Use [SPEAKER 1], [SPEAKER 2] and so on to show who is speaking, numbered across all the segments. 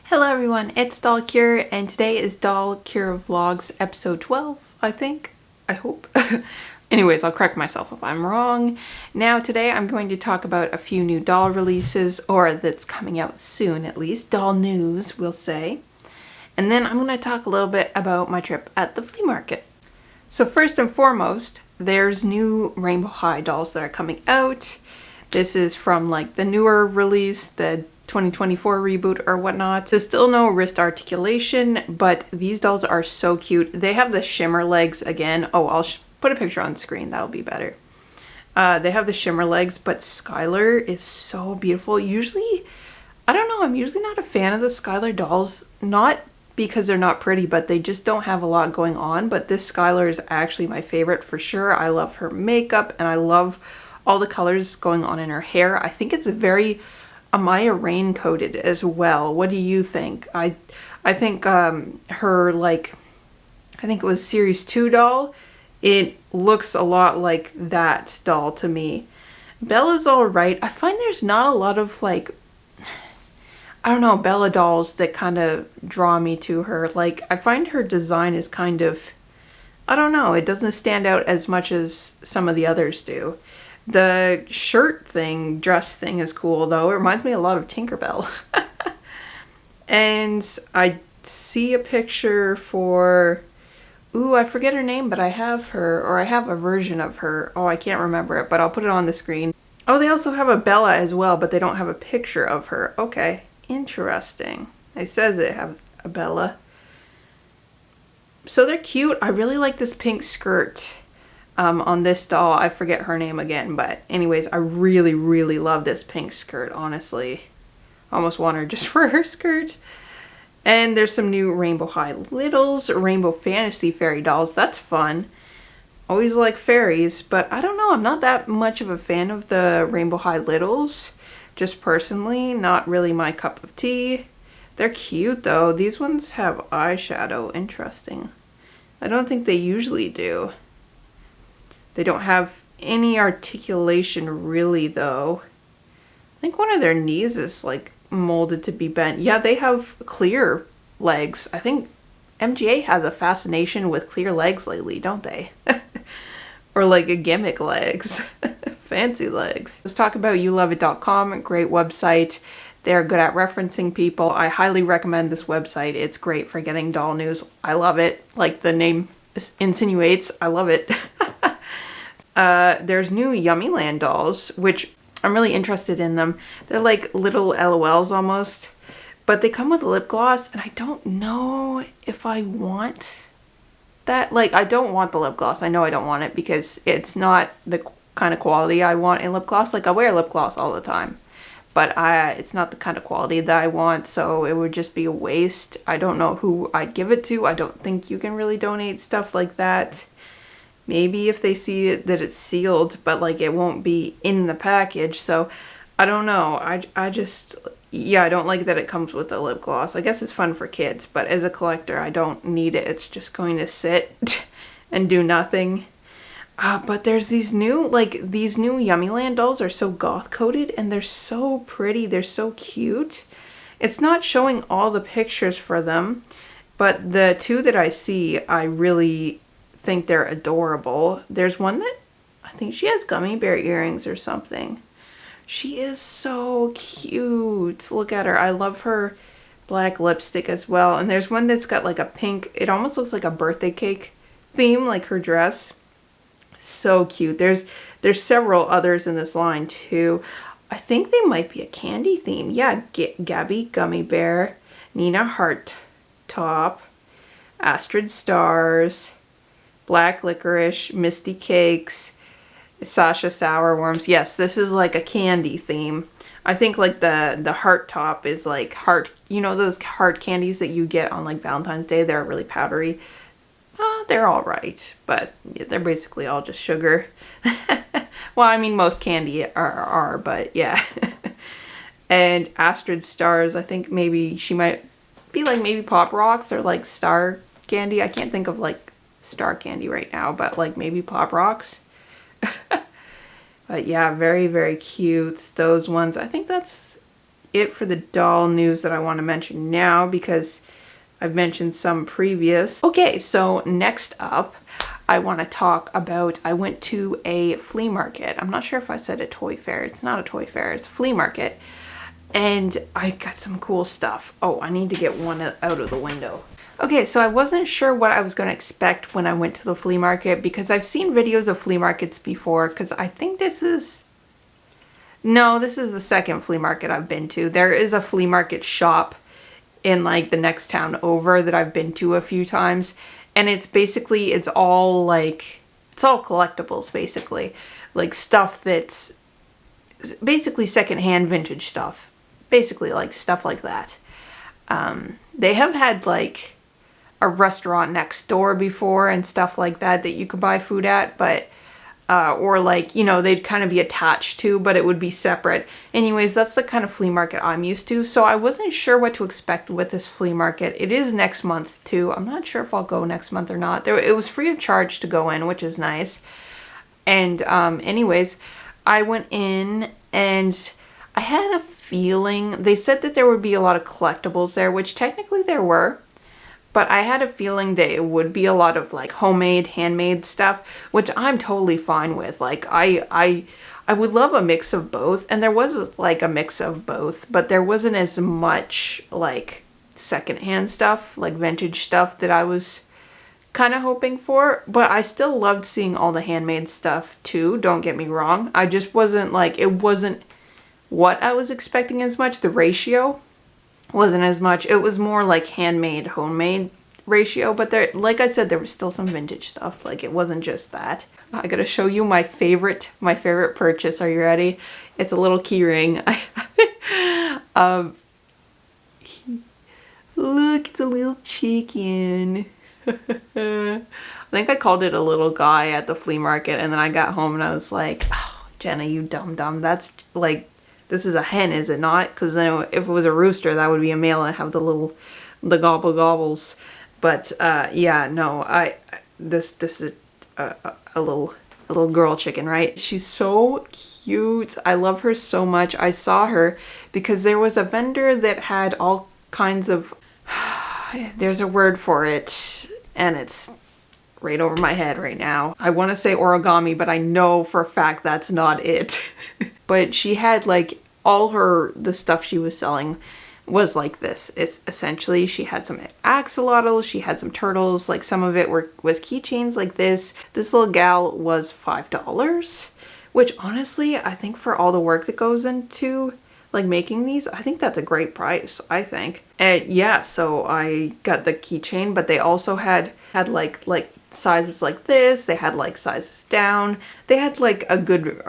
[SPEAKER 1] Hello everyone, it's DollCure and today is DollCure Vlogs episode 12, I think. I hope. Anyways, I'll correct myself if I'm wrong. Now today I'm going to talk about a few new doll releases, or that's coming out soon at least. Doll news, we'll say. And then I'm going to talk a little bit about my trip at the flea market. So first and foremost, there's new Rainbow High dolls that are coming out. This is from like the newer release, the 2024 reboot or whatnot. So still no wrist articulation, but these dolls are so cute. They have the shimmer legs again. Oh, I'll put a picture on the screen. That'll be better. They have the shimmer legs, but Skylar is so beautiful. Usually, I don't know, I'm usually not a fan of the Skylar dolls. Not because they're not pretty, but they just don't have a lot going on. But this Skylar is actually my favorite for sure. I love her makeup and I love all the colors going on in her hair. I think it's very Amaya rain coated as well. What do you think? I think her, like, I think it was series 2 doll, it looks a lot like that doll to me. Bella's alright. I find there's not a lot of, like, I don't know, Bella dolls that kind of draw me to her. Like, I find her design is kind of, I don't know, it doesn't stand out as much as some of the others do. The shirt thing, dress thing is cool though. It reminds me a lot of Tinkerbell. And I see a picture for, ooh, I forget her name, but I have her, or I have a version of her. Oh, I can't remember it, but I'll put it on the screen. Oh, they also have a Bella as well, but they don't have a picture of her. Okay, interesting. It says they have a Bella. So they're cute. I really like this pink skirt. On this doll, I forget her name again, but anyways, I really, really love this pink skirt, honestly. Almost want her just for her skirt. And there's some new Rainbow High Littles, Rainbow Fantasy Fairy dolls. That's fun. Always like fairies, but I don't know, I'm not that much of a fan of the Rainbow High Littles. Just personally, not really my cup of tea. They're cute though. These ones have eyeshadow. Interesting. I don't think they usually do. They don't have any articulation really though. I think one of their knees is like molded to be bent. Yeah, they have clear legs. I think MGA has a fascination with clear legs lately, don't they? Or like a gimmick legs. Fancy legs. Let's talk about youloveit.com. Great website. They're good at referencing people. I highly recommend this website. It's great for getting doll news. I love it. Like the name insinuates, I love it. There's new Yummyland dolls, which I'm really interested in them. They're like little LOLs almost, but they come with a lip gloss, and I don't know if I want that. Like, I don't want the lip gloss. I know I don't want it because it's not the kind of quality I want in lip gloss. Like, I wear lip gloss all the time, but it's not the kind of quality that I want, so it would just be a waste. I don't know who I'd give it to. I don't think you can really donate stuff like that. Maybe if they see it that it's sealed, but like it won't be in the package. So I don't know. I just, yeah, I don't like that it comes with a lip gloss. I guess it's fun for kids, but as a collector, I don't need it. It's just going to sit and do nothing. But there's these new, these new Yummyland dolls are so goth coated and they're so pretty. They're so cute. It's not showing all the pictures for them, but the two that I see, I really think they're adorable. There's one that I think she has gummy bear earrings or something. She is so cute. Look at her. I love her black lipstick as well. And there's one that's got like a pink, it almost looks like a birthday cake theme, like her dress. So cute. There's several others in this line too. I think they might be a candy theme. Yeah, Gabby Gummy Bear, Nina Heart Top, Astrid Stars, Black Licorice, Misty Cakes, Sasha Sour Worms. Yes, this is like a candy theme. I think like the heart top is like heart, you know those heart candies that you get on like Valentine's Day? They're really powdery. They're all right, but they're basically all just sugar. Well, I mean most candy are, but yeah. And Astrid Stars, I think maybe she might be like maybe Pop Rocks or like Star Candy. I can't think of like Star Candy right now, but like maybe Pop Rocks. But yeah, very, very cute. Those ones, I think that's it for the doll news that I want to mention now because I've mentioned some previous. Okay, so next up, I want to talk about, I went to a flea market. I'm not sure if I said a toy fair. It's not a toy fair, it's a flea market. And I got some cool stuff. Oh, I need to get one out of the window. Okay, so I wasn't sure what I was going to expect when I went to the flea market because I've seen videos of flea markets before because I think this is... No, this is the second flea market I've been to. There is a flea market shop in like the next town over that I've been to a few times. And it's basically, it's all collectibles basically. Like stuff that's basically secondhand vintage stuff. Basically like stuff like that. They have had like a restaurant next door before and stuff like that that you could buy food at, but or like, you know, they'd kind of be attached to, but it would be separate. Anyways, that's the kind of flea market I'm used to. So I wasn't sure what to expect with this flea market. It is next month too. I'm not sure if I'll go next month or not. It was free of charge to go in, which is nice. And anyways, I went in and I had a feeling, they said that there would be a lot of collectibles there, which technically there were. But I had a feeling that it would be a lot of like homemade, handmade stuff, which I'm totally fine with. Like I would love a mix of both, and there was like a mix of both, but there wasn't as much like secondhand stuff, like vintage stuff that I was kind of hoping for. But I still loved seeing all the handmade stuff too, don't get me wrong. I just wasn't like, it wasn't what I was expecting as much. The ratio wasn't as much. It was more like handmade, homemade ratio, but there, like I said, there was still some vintage stuff. Like it wasn't just that. I gotta show you my favorite purchase. Are you ready? It's a little key ring. Look, it's a little chicken. I think I called it a little guy at the flea market, and then I got home and I was like, oh, Jenna, you dumb. That's like, this is a hen, is it not? Because then if it was a rooster, that would be a male and have the gobble gobbles. But yeah, no, this is a little girl chicken, right? She's so cute. I love her so much. I saw her because there was a vendor that had all kinds of, there's a word for it, and it's right over my head right now. I want to say origami, but I know for a fact that's not it. But she had like the stuff she was selling was like this. It's essentially, she had some axolotls, she had some turtles, like some of it was keychains like this. This little gal was $5, which honestly, I think for all the work that goes into like making these, I think that's a great price, I think. And yeah, so I got the keychain, but they also had like sizes like this. They had like sizes down. They had like a good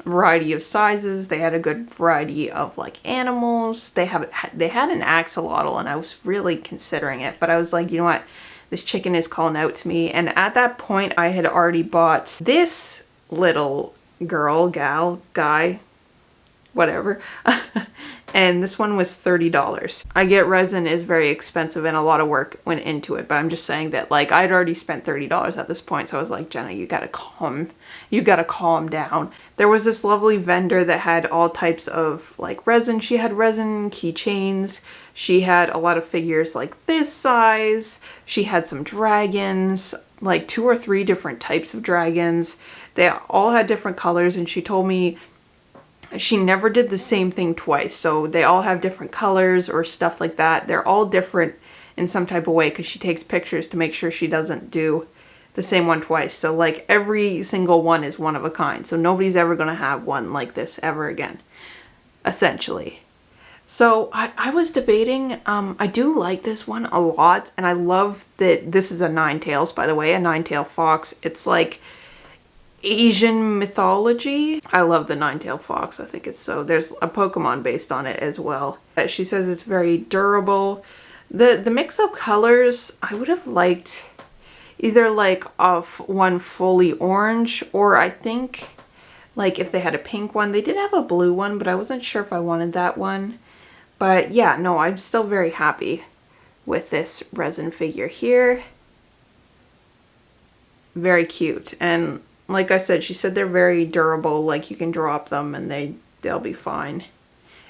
[SPEAKER 1] variety of sizes. They had a good variety of like animals. They had an axolotl, and I was really considering it, but I was like, you know what, this chicken is calling out to me. And at that point I had already bought this little girl, gal, guy, whatever. And this one was $30. I get resin is very expensive and a lot of work went into it, but I'm just saying that like I'd already spent $30 at this point. So I was like, Jenna, you gotta calm down. There was this lovely vendor that had all types of like resin. She had resin keychains. She had a lot of figures like this size. She had some dragons, like 2 or 3 different types of dragons. They all had different colors, and she told me she never did the same thing twice. So they all have different colors or stuff like that. They're all different in some type of way because she takes pictures to make sure she doesn't do the same one twice. So like every single one is one of a kind. So nobody's ever going to have one like this ever again, essentially. So I was debating, I do like this one a lot, and I love that this is a nine-tails, by the way, a nine-tail fox. It's like Asian mythology. I love the nine-tailed fox. I think it's so. There's a Pokemon based on it as well. She says it's very durable. The mix of colors, I would have liked either like one fully orange, or I think like if they had a pink one. They did have a blue one, but I wasn't sure if I wanted that one. But yeah, no, I'm still very happy with this resin figure here. Very cute. And like I said, she said they're very durable, like you can drop them and they'll be fine.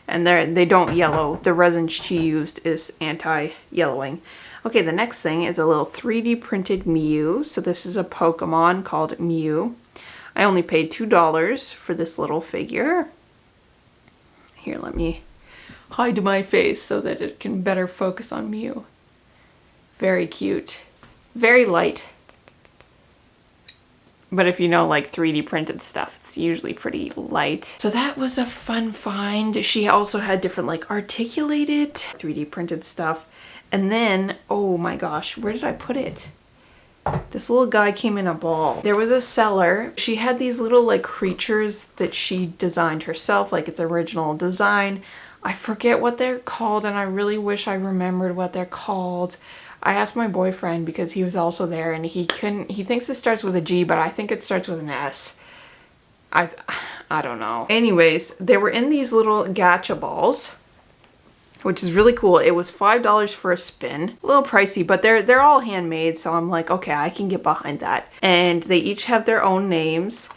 [SPEAKER 1] and they don't yellow. The resin she used is anti-yellowing. Okay, the next thing is a little 3D printed Mew. So this is a Pokemon called Mew. I only paid $2 for this little figure. Here, let me hide my face so that it can better focus on Mew. Very cute. Very light. But if you know like 3D printed stuff, it's usually pretty light. So that was a fun find. She also had different like articulated 3D printed stuff. And then, oh my gosh, where did I put it? This little guy came in a ball. There was a seller. She had these little like creatures that she designed herself, like it's original design. I forget what they're called, and I really wish I remembered what they're called. I asked my boyfriend because he was also there, and he thinks it starts with a G, but I think it starts with an S. I don't know. Anyways, they were in these little gacha balls, which is really cool. It was $5 for a spin. A little pricey, but they're all handmade, so I'm like, okay, I can get behind that. And they each have their own names.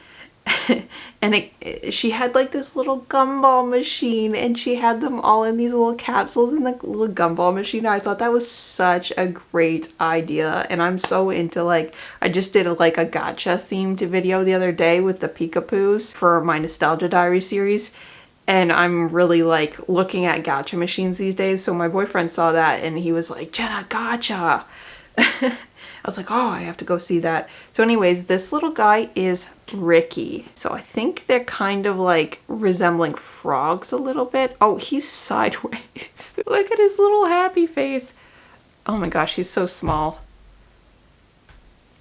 [SPEAKER 1] And she had like this little gumball machine, and she had them all in these little capsules in the little gumball machine. I thought that was such a great idea, and I'm so into like, I just did like a gacha themed video the other day with the Peekapoos for my Nostalgia Diary series. And I'm really like looking at gacha machines these days. So my boyfriend saw that and he was like, Jenna, gacha. I was like, oh, I have to go see that. So anyways, this little guy is Ricky. So I think they're kind of like resembling frogs a little bit. Oh, he's sideways. Look at his little happy face. Oh my gosh, he's so small.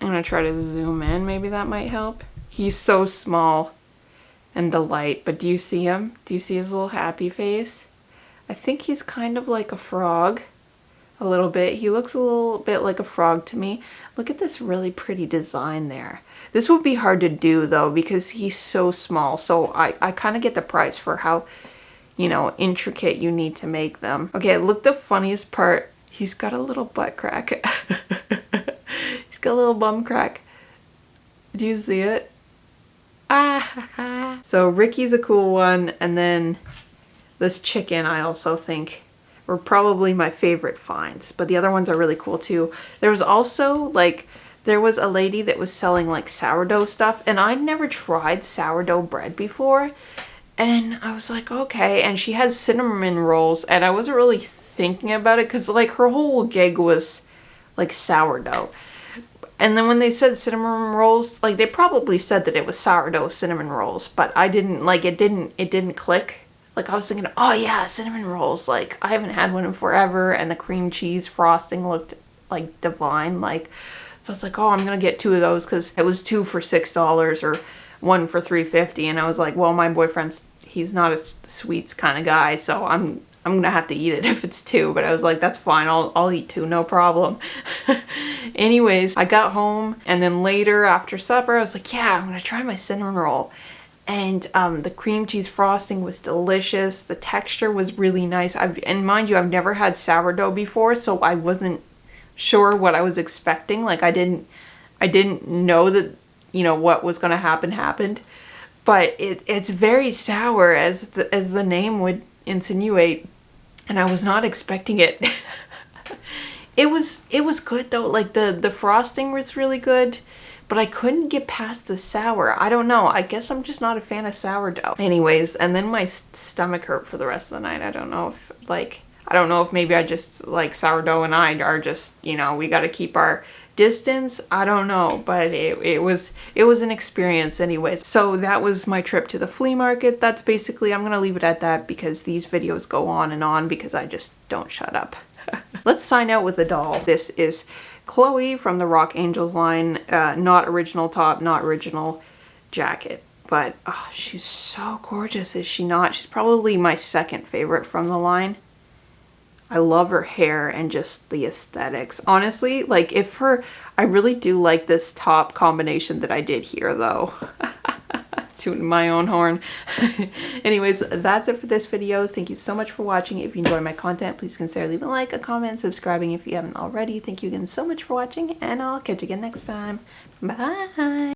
[SPEAKER 1] I'm gonna try to zoom in. Maybe that might help. He's so small. And the light, but do you see him? Do you see his little happy face? I think he's kind of like a frog, a little bit. He looks a little bit like a frog to me. Look at this really pretty design there. This would be hard to do though because he's so small. So I kind of get the price for how, you know, intricate you need to make them. Okay, look, the funniest part, he's got a little butt crack. He's got a little bum crack. Do you see it? Ah, so Ricky's a cool one, and then this chicken I also think were probably my favorite finds, but the other ones are really cool too. There was also like, there was a lady that was selling like sourdough stuff, and I'd never tried sourdough bread before, and I was like, okay, and she had cinnamon rolls, and I wasn't really thinking about it because like her whole gig was like sourdough. And then when they said cinnamon rolls, like they probably said that it was sourdough cinnamon rolls, but I didn't like, it didn't click. Like I was thinking, oh yeah, cinnamon rolls. Like I haven't had one in forever, and the cream cheese frosting looked like divine. Like, so I was like, oh, I'm gonna get 2 of those because it was 2 for $6 or 1 for $3.50. And I was like, well, my boyfriend's, he's not a sweets kind of guy, so I'm gonna have to eat it if it's 2, but I was like, that's fine, I'll eat 2, no problem. Anyways, I got home, and then later after supper I was like, yeah, I'm gonna try my cinnamon roll. And the cream cheese frosting was delicious. The texture was really nice. And mind you, I've never had sourdough before, so I wasn't sure what I was expecting. Like I didn't know that, you know, what was gonna happen happened. But it's very sour, as the name would insinuate, and I was not expecting it. It was good though. Like the frosting was really good, but I couldn't get past the sour. I don't know. I guess I'm just not a fan of sourdough. Anyways, and then my stomach hurt for the rest of the night. I don't know if maybe I just like sourdough and I are just, you know, we got to keep our distance. I don't know, but it was an experience anyways. So that was my trip to the flea market. That's basically, I'm gonna leave it at that because these videos go on because I just don't shut up. Let's sign out with a doll. This is Chloe from the Rock Angels line. Not original top, not original jacket, but oh, she's so gorgeous, is she not? She's probably my second favorite from the line. I love her hair and just the aesthetics. Honestly, like I really do like this top combination that I did here though. Tooting my own horn. Anyways, that's it for this video. Thank you so much for watching. If you enjoy my content, please consider leaving a like, a comment, and subscribing if you haven't already. Thank you again so much for watching, and I'll catch you again next time. Bye!